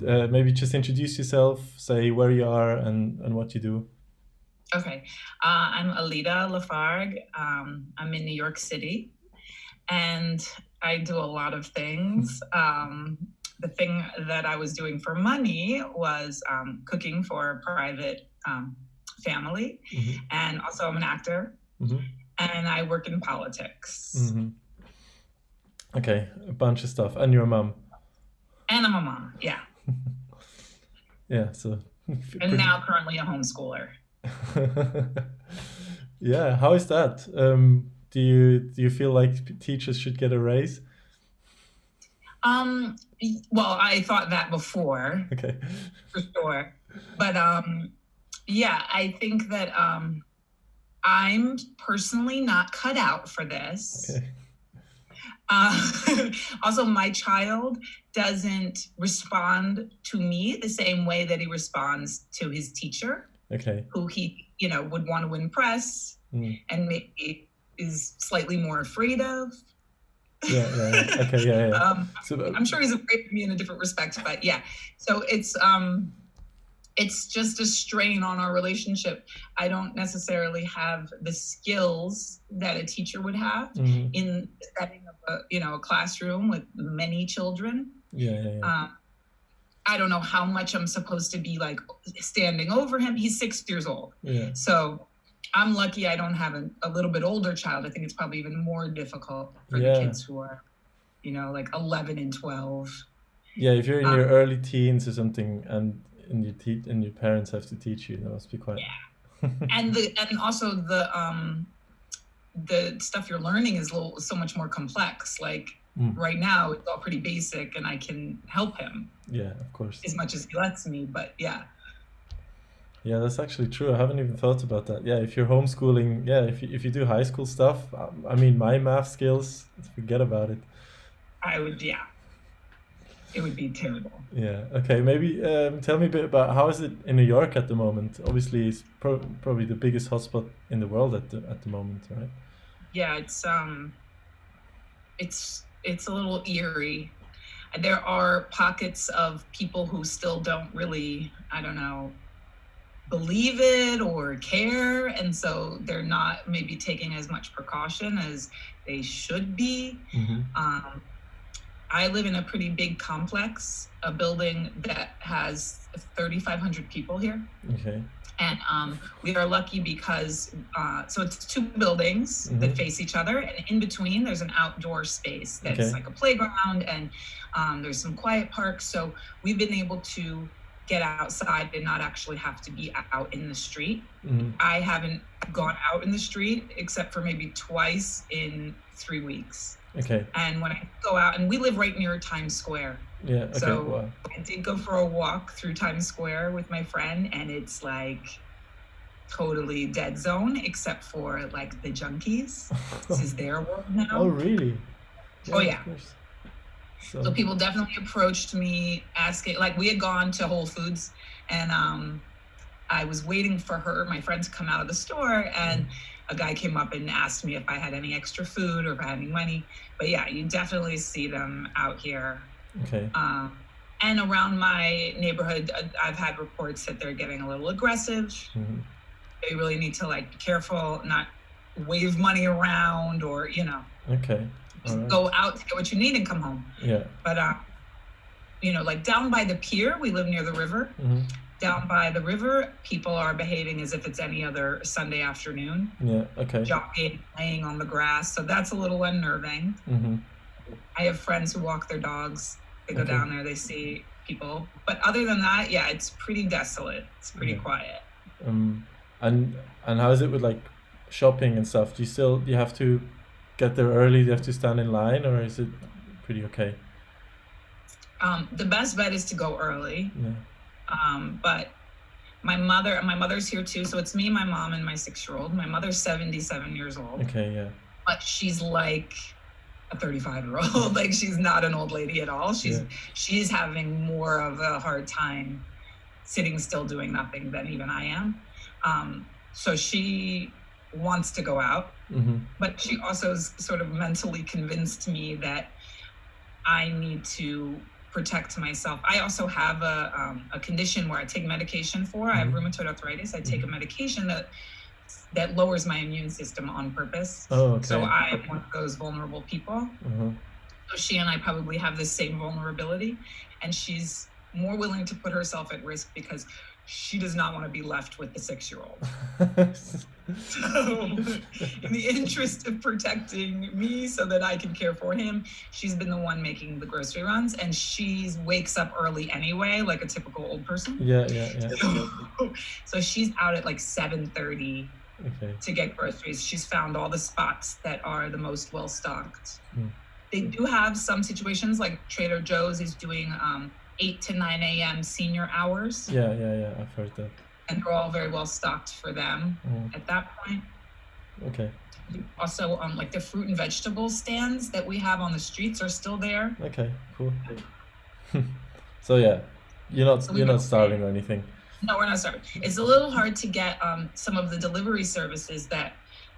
maybe just introduce yourself, say where you are and what you do. Okay. I'm Alida Lafargue. I'm in New York City, and I do a lot of things. The thing that I was doing for money was cooking for a private family, and also I'm an actor, and I work in politics. Okay, a bunch of stuff. And your mom. And I'm a mom, yeah. Yeah, so. And now currently a homeschooler. Yeah, how is that? Do you feel like teachers should get a raise? Well, I thought that before. Okay. For sure. But yeah, I think that I'm personally not cut out for this. Okay. Also, my child doesn't respond to me the same way that he responds to his teacher. Okay. Who he, would want to impress and maybe is slightly more afraid of. Yeah. Okay, yeah. I'm sure he's afraid of me in a different respect, but yeah. So it's just a strain on our relationship. I don't necessarily have the skills that a teacher would have in the setting of a classroom with many children. Yeah. I don't know how much I'm supposed to be like standing over him. He's 6 years old. Yeah. So I'm lucky I don't have a little bit older child. I think it's probably even more difficult for the kids who are, like 11 and 12. Yeah, if you're in your early teens or something, and your parents have to teach you, that must be quite. Yeah. and also the stuff you're learning is so much more complex. Like right now, it's all pretty basic, and I can help him. Yeah, of course. As much as he lets me, but yeah. Yeah, that's actually true. I haven't even thought about that. Yeah, if you're homeschooling, if you do high school stuff, I mean, my math skills, forget about it. It would be terrible. Yeah. Okay. Maybe tell me a bit about how is it in New York at the moment. Obviously, it's probably the biggest hotspot in the world at the moment, right? Yeah, it's a little eerie. There are pockets of people who still don't really, I don't know, believe it or care, and so they're not maybe taking as much precaution as they should be. I live in a pretty big complex, a building that has 3,500 people here. Okay. And we are lucky because, so it's 2 buildings that face each other, and in between there's an outdoor space that's like a playground, and there's some quiet parks. So we've been able to get outside and not actually have to be out in the street. I haven't gone out in the street except for maybe twice in 3 weeks. Okay. And when I go out, and we live right near Times Square. Yeah. Okay. So wow. I did go for a walk through Times Square with my friend, and it's like totally dead zone except for like the junkies. This is their world now. Oh, really? Yeah. So people definitely approached me asking, like we had gone to Whole Foods, and I was waiting for my friend to come out of the store, and a guy came up and asked me if I had any extra food or if I had any money. But yeah, you definitely see them out here. Okay. And around my neighborhood, I've had reports that they're getting a little aggressive. They really need to like be careful, not wave money around, or Okay. Just go out to get what you need and come home. Yeah. But like down by the pier, we live near the river. Down by the river, people are behaving as if it's any other Sunday afternoon. Yeah. Okay. Jogging, playing on the grass. So that's a little unnerving. I have friends who walk their dogs. They go down there, they see people. But other than that, yeah, it's pretty desolate. It's pretty quiet. And how is it with like shopping and stuff? Do you have to get there early? Do you have to stand in line, or is it pretty okay? The best bet is to go early. Yeah. But my mother's here too. So it's me, my mom, and my 6-year-old. My mother's 77 years old. Okay, yeah. But she's like a 35-year-old. Like she's not an old lady at all. She's having more of a hard time sitting still doing nothing than even I am. So she wants to go out, but she also is sort of mentally convinced me that I need to protect myself. I also have a condition where I take medication for. I have rheumatoid arthritis. I take a medication that lowers my immune system on purpose. Oh, okay. So I'm one of those vulnerable people. So she and I probably have the same vulnerability, and she's more willing to put herself at risk because she does not want to be left with the 6-year-old. So in the interest of protecting me so that I can care for him, she's been the one making the grocery runs, and she wakes up early anyway, like a typical old person. Yeah. So she's out at like 7:30 to get groceries. She's found all the spots that are the most well-stocked. They do have some situations, like Trader Joe's is doing 8 to 9 a.m. senior hours. Yeah, I've heard that. And they're all very well stocked for them at that point. Okay. Also, like the fruit and vegetable stands that we have on the streets are still there. Okay, cool. So yeah, you're not starving or anything. No, we're not starving. It's a little hard to get some of the delivery services that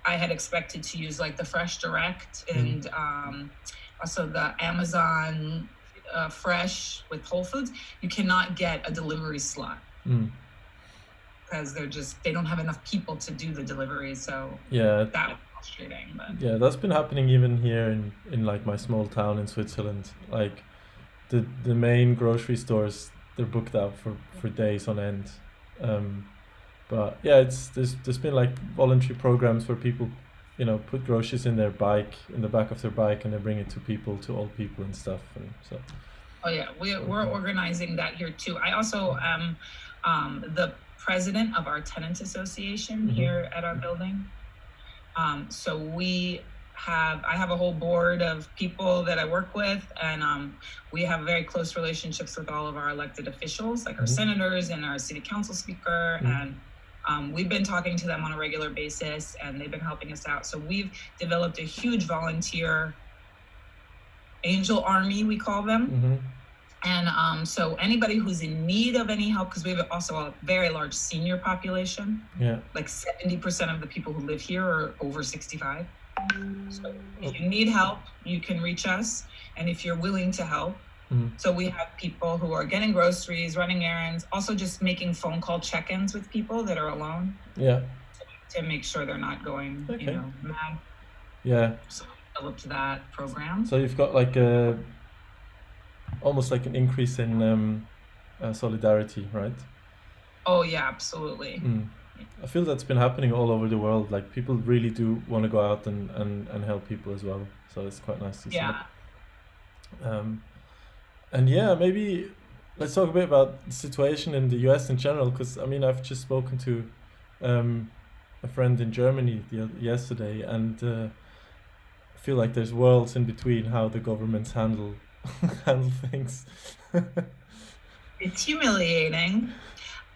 I had expected to use, like the Fresh Direct and also the Amazon Fresh with Whole Foods. You cannot get a delivery slot because they don't have enough people to do the delivery. So that was frustrating. But yeah, that's been happening even here in like my small town in Switzerland. Like the main grocery stores, they're booked out for days on end. But yeah, there's been like voluntary programs where people, put groceries in the back of their bike, and they bring it to old people and stuff. And so. Oh yeah, we're organizing that here too. I also am the president of our tenant association here at our building. So I have a whole board of people that I work with, and we have very close relationships with all of our elected officials, like our senators and our city council speaker, and we've been talking to them on a regular basis, and they've been helping us out. So we've developed a huge volunteer angel army, we call them. And so anybody who's in need of any help, because we have also a very large senior population. Yeah. Like 70% of the people who live here are over 65. So if you need help, you can reach us. And if you're willing to help, so we have people who are getting groceries, running errands, also just making phone call check-ins with people that are alone. Yeah. To make sure they're not going, mad. Yeah. So we developed that program. So you've got like almost like an increase in solidarity, right? Oh yeah, absolutely. I feel that's been happening all over the world. Like people really do want to go out and help people as well. So it's quite nice to see. Yeah. And yeah, maybe let's talk a bit about the situation in the US in general, because I mean I've just spoken to a friend in Germany yesterday, and I feel like there's worlds in between how the governments handle things. It's humiliating.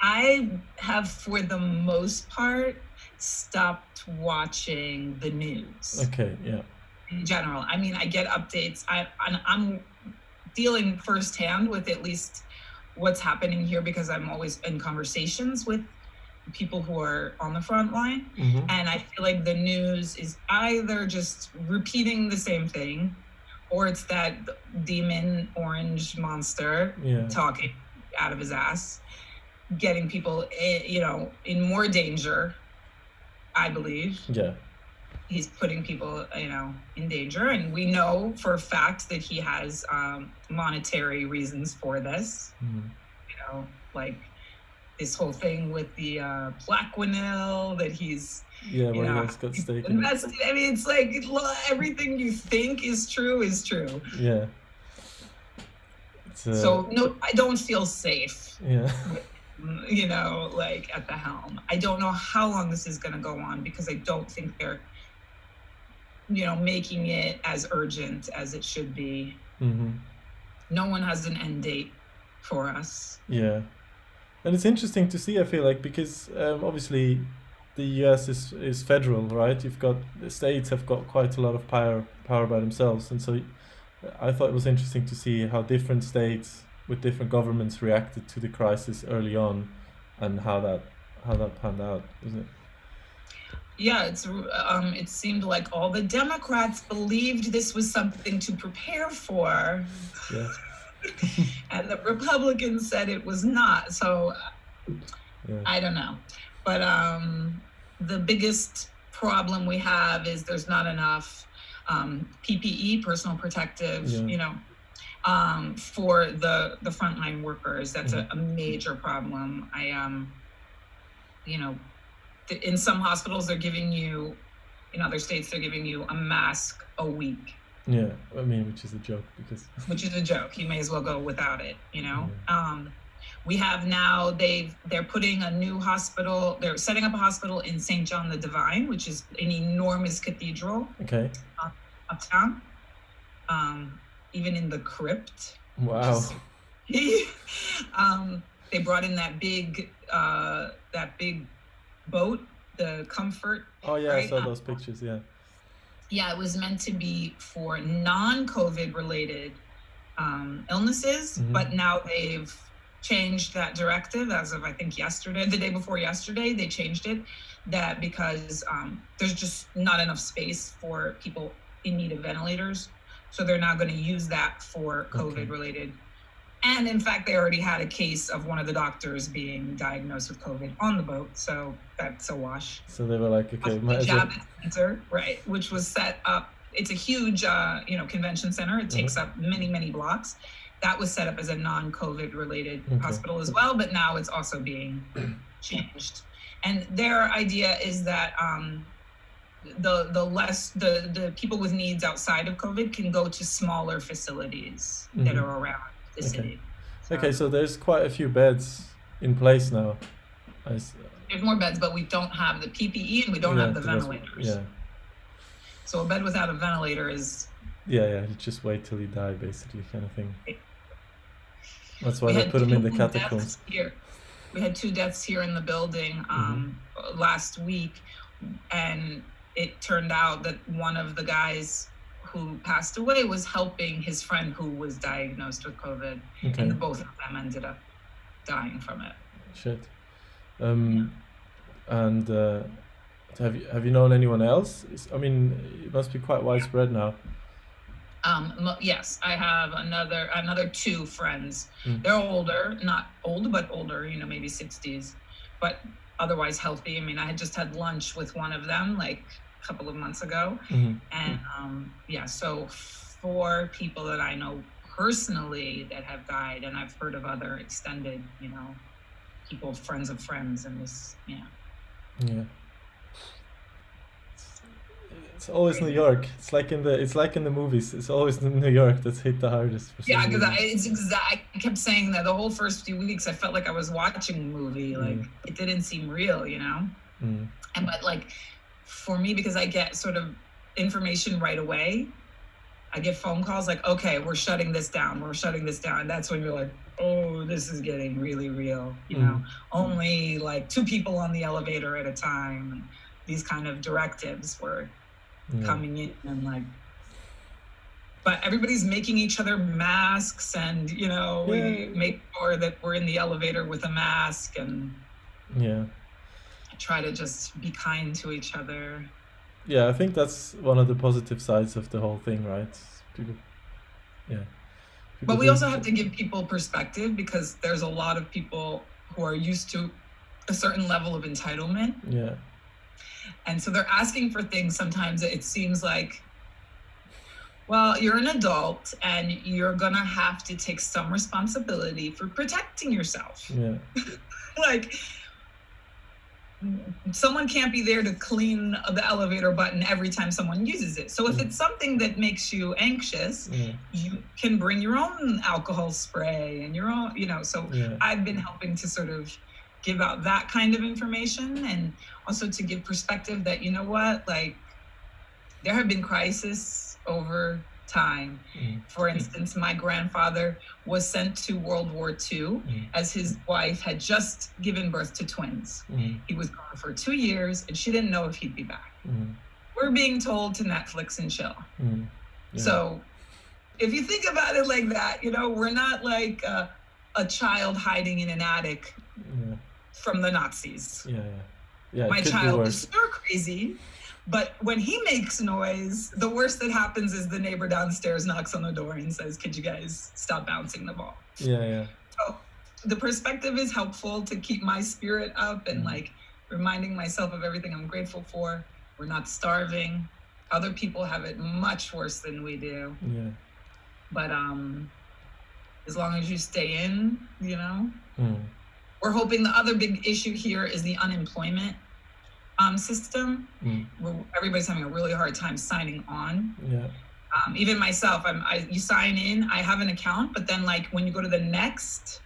I have, for the most part, stopped watching the news. Okay, yeah. In general, I mean, I get updates. I'm dealing firsthand with at least what's happening here because I'm always in conversations with people who are on the front line. And I feel like the news is either just repeating the same thing, or it's that demon orange monster talking out of his ass, getting people, in more danger, I believe. Yeah. He's putting people, in danger. And we know for a fact that he has monetary reasons for this. Like this whole thing with the Plaquenil that he's... Yeah, where he has got stake in it. I mean, it's like everything you think is true is true. Yeah. So no, I don't feel safe. Yeah. Like at the helm. I don't know how long this is going to go on because I don't think they're, making it as urgent as it should be. No one has an end date for us. Yeah. And it's interesting to see, I feel like, because obviously the US is federal, right? The states have got quite a lot of power by themselves, and so I thought it was interesting to see how different states with different governments reacted to the crisis early on, and how that panned out, isn't it? Yeah, it seemed like all the Democrats believed this was something to prepare for. Yeah. And the Republicans said it was not. So I don't know. But the biggest problem we have is there's not enough PPE, personal protective, for the frontline workers. That's a major problem. In some hospitals, they're giving you, in other states, they're giving you a mask a week. Yeah, I mean, which is a joke because. Which is a joke. You may as well go without it, We have now, they're putting a new hospital, they're setting up a hospital in St. John the Divine, which is an enormous cathedral. Okay. Uptown. Even in the crypt. Wow. They brought in that big boat, the Comfort. Oh yeah, right? I saw those pictures, yeah. Yeah, it was meant to be for non-COVID related illnesses, but now they've changed that directive as of, I think, yesterday, the day before yesterday, they changed it, that because there's just not enough space for people in need of ventilators. So they're now going to use that for COVID related. And in fact, they already had a case of one of the doctors being diagnosed with COVID on the boat. So that's a wash. So they were like, okay, center, right, which was set up. It's a huge, convention center. It takes up many, many blocks. That was set up as a non-COVID related hospital as well, but now it's also being changed. And their idea is that the people with needs outside of COVID can go to smaller facilities that are around the city. So there's quite a few beds in place now. There's more beds, but we don't have the PPE and we don't have the ventilators. So a bed without a ventilator is... You just wait till you die, basically, kind of thing. That's why they put them in the catacombs. We had 2 deaths here in the building last week, and it turned out that one of the guys who passed away was helping his friend who was diagnosed with COVID, and both of them ended up dying from it. Shit. And have you known anyone else? I mean, it must be quite widespread now. Yes, I have another 2 friends. They're older, not old, but older, maybe 60s, but otherwise healthy. I mean, I had just had lunch with one of them like a couple of months ago. And so 4 people that I know personally that have died, and I've heard of other extended, people, friends of friends, and this, Yeah. It's always New York. It's like in the movies. It's always New York that's hit the hardest. Yeah, because I kept saying that the whole first few weeks I felt like I was watching a movie. Like it didn't seem real, And but like for me, because I get sort of information right away, I get phone calls like, okay, we're shutting this down. And that's when you're like, oh, this is getting really real. Only like 2 people on the elevator at a time. And these kind of directives were coming in, and like, but everybody's making each other masks, and we make sure that we're in the elevator with a mask, and try to just be kind to each other. Yeah, I think that's one of the positive sides of the whole thing, right? People but we also have to give people perspective, because there's a lot of people who are used to a certain level of entitlement. Yeah. And so they're asking for things. Sometimes it seems like, well, you're an adult and you're going to have to take some responsibility for protecting yourself. Yeah. Like, someone can't be there to clean the elevator button every time someone uses it. So if it's something that makes you anxious, you can bring your own alcohol spray and your own, so I've been helping to sort of give out that kind of information, and also to give perspective that, like, there have been crises over time. For instance, my grandfather was sent to World War II as his wife had just given birth to twins. He was gone for 2 years, and she didn't know if he'd be back. We're being told to Netflix and chill. So if you think about it like that, we're not like a child hiding in an attic from the Nazis. Yeah, my child is stir crazy, But when he makes noise, the worst that happens is the neighbor downstairs knocks on the door and says, "Could you guys stop bouncing the ball?" Yeah. So the perspective is helpful to keep my spirit up and like reminding myself of everything I'm grateful for. We're not starving. Other people have it much worse than we do. Yeah. But as long as you stay in, we're hoping the other big issue here is the unemployment system. Where everybody's having a really hard time signing on. Yeah. Even myself, you sign in, I have an account, but then like when you go to the next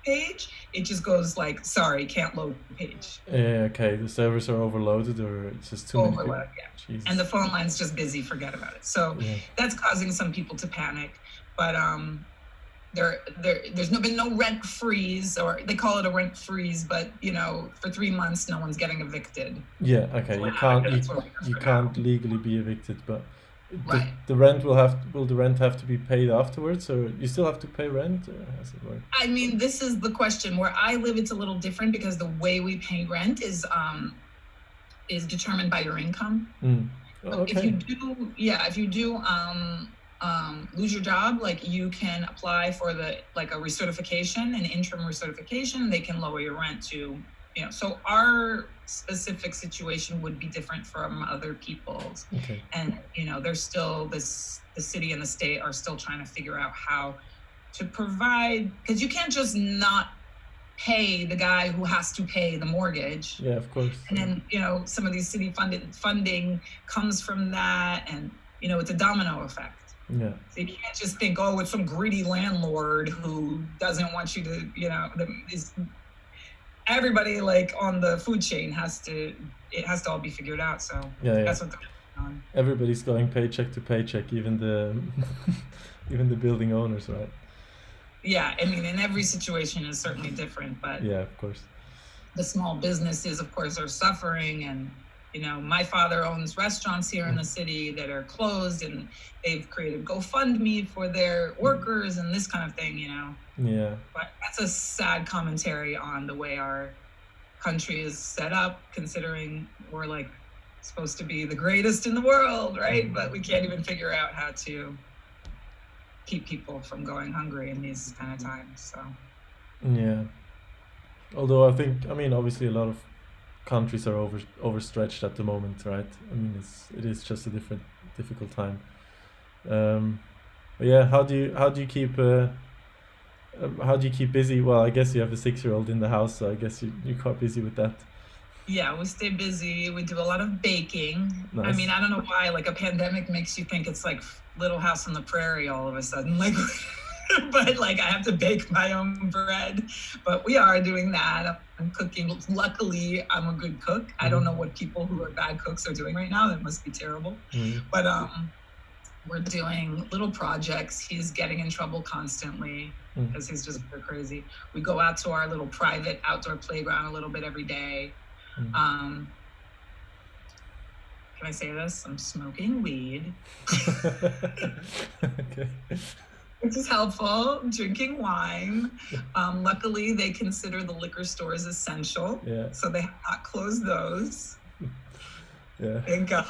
page, it just goes like, sorry, can't load the page. Yeah, okay. The servers are overloaded, or it's just too many people. Yeah. And the phone line's just busy, forget about it. So that's causing some people to panic. But there's been no rent freeze, or they call it a rent freeze, but for 3 months no one's getting evicted. Yeah, okay. So you can't legally be evicted, but right. The rent will the rent have to be paid afterwards, or you still have to pay rent, or how does it work? I mean, this is the question. Where I live, it's a little different because the way we pay rent is determined by your income. Oh, okay. If you do lose your job, like you can apply for a recertification, an interim recertification. They can lower your rent to, so our specific situation would be different from other people's. Okay. And, there's still the city and the state are still trying to figure out how to provide, because you can't just not pay the guy who has to pay the mortgage. Yeah, of course. And then, some of these city funding comes from that, and, it's a domino effect. Yeah. So you can't just think, oh, it's some greedy landlord who doesn't want you to, everybody like on the food chain has to all be figured out. So that's what they're working on. Everybody's going paycheck to paycheck, even the building owners, right? Yeah, I mean, and every situation is certainly different, but yeah, of course. The small businesses, of course, are suffering, and my father owns restaurants here in the city that are closed, and they've created GoFundMe for their workers and this kind of thing, Yeah. But that's a sad commentary on the way our country is set up, considering we're like supposed to be the greatest in the world, right? But we can't even figure out how to keep people from going hungry in these kind of times. So. Yeah. Although obviously a lot of countries are overstretched at the moment, right? I mean, it is just a difficult time. But yeah, how do you keep busy? Well, I guess you have a 6-year-old in the house, so I guess you're quite busy with that. Yeah, we stay busy. We do a lot of baking. Nice. I mean, I don't know why, like a pandemic makes you think it's like Little House on the Prairie all of a sudden, like. But like I have to bake my own bread, but we are doing that. I'm cooking. Luckily, I'm a good cook. I don't know what people who are bad cooks are doing right now. That must be terrible. But we're doing little projects. He's getting in trouble constantly because he's just crazy. We go out to our little private outdoor playground a little bit every day. Can I say this? I'm smoking weed. Okay. Which is helpful. Drinking wine. Luckily, they consider the liquor stores essential. Yeah. So they have not closed those. Yeah. Thank God.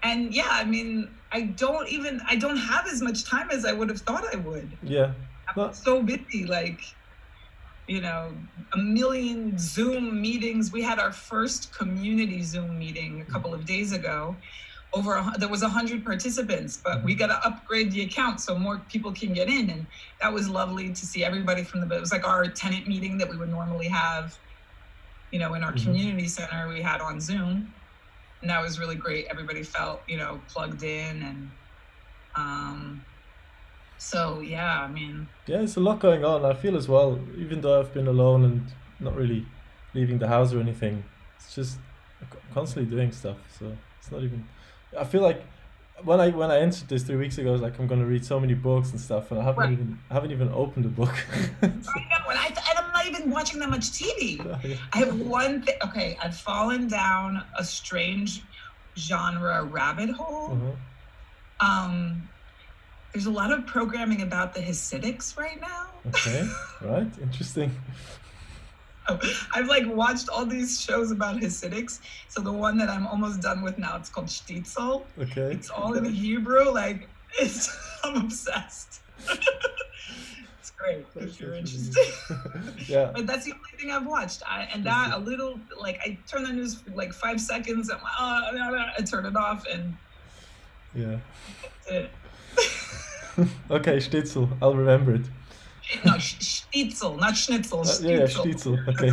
And yeah, I mean, I don't have as much time as I would have thought I would. Yeah. I'm so busy, like, a million Zoom meetings. We had our first community Zoom meeting a couple of days ago. There was 100 participants, but we got to upgrade the account so more people can get in. And that was lovely to see everybody it was like our tenant meeting that we would normally have, in our community center we had on Zoom. And that was really great. Everybody felt, plugged in. And so, yeah, I mean. Yeah, it's a lot going on. I feel as well, even though I've been alone and not really leaving the house or anything, it's just constantly doing stuff. So it's not even. I feel like when I entered this 3 weeks ago, I was like, I'm gonna read so many books and stuff, and I haven't even opened a book. I know, and I'm not even watching that much TV. Yeah. I have one thing. Okay, I've fallen down a strange genre rabbit hole. There's a lot of programming about the Hasidics right now. Okay, right, interesting. I've like watched all these shows about Hasidics. So the one that I'm almost done with now, it's called Shtitzel. Okay. It's all in Hebrew. Like I'm obsessed. It's great if you're interested. Yeah. But that's the only thing I've watched. A little, like I turn the news for like 5 seconds. I'm like, I turn it off and yeah. that's it. Okay, Stitzel. I'll remember it. No, Stitzel, not Schnitzel. Yeah, Stitzel. Okay.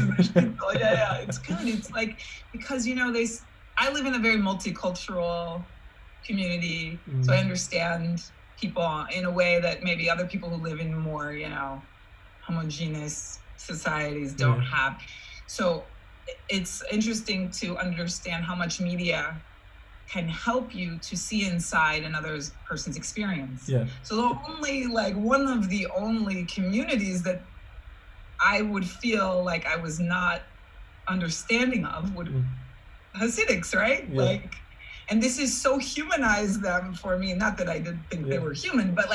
Yeah, it's good. It's like, because I live in a very multicultural community, so I understand people in a way that maybe other people who live in more, homogeneous societies don't have. So it's interesting to understand how much media can help you to see inside another person's experience. Yeah. So one of the only communities that I would feel like I was not understanding of would Hasidics, right? Yeah. And this is so humanized them for me. Not that I didn't think they were human, but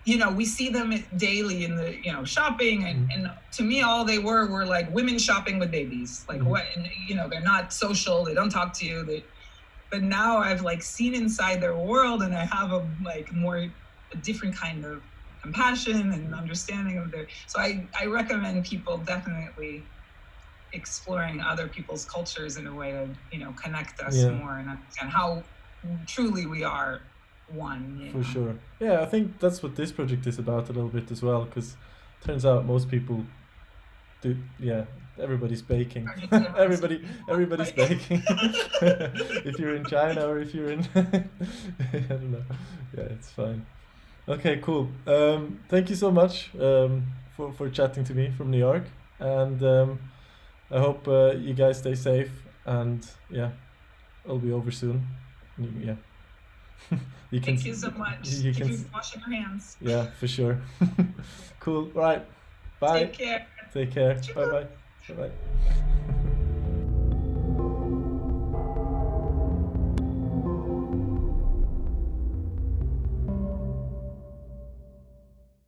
we see them daily in the, shopping. And to me, all they were like women shopping with babies. Like what, and, they're not social. They don't talk to you. But now I've seen inside their world, and I have a different kind of compassion and understanding of so I recommend people definitely exploring other people's cultures in a way to connect us more and understand how truly we are one. For sure. Yeah, I think that's what this project is about a little bit as well, because it turns out most people do. Yeah, everybody's baking. everybody's baking. If you're in China or if you're in I don't know. Yeah, it's fine. Okay, cool. Thank you so much for chatting to me from New York, and I hope you guys stay safe, and yeah, I'll be over soon. Yeah. Thank you so much. Keep washing your hands. Yeah, for sure. Cool. Right. Bye. Take care. Take care. Bye bye. Bye bye.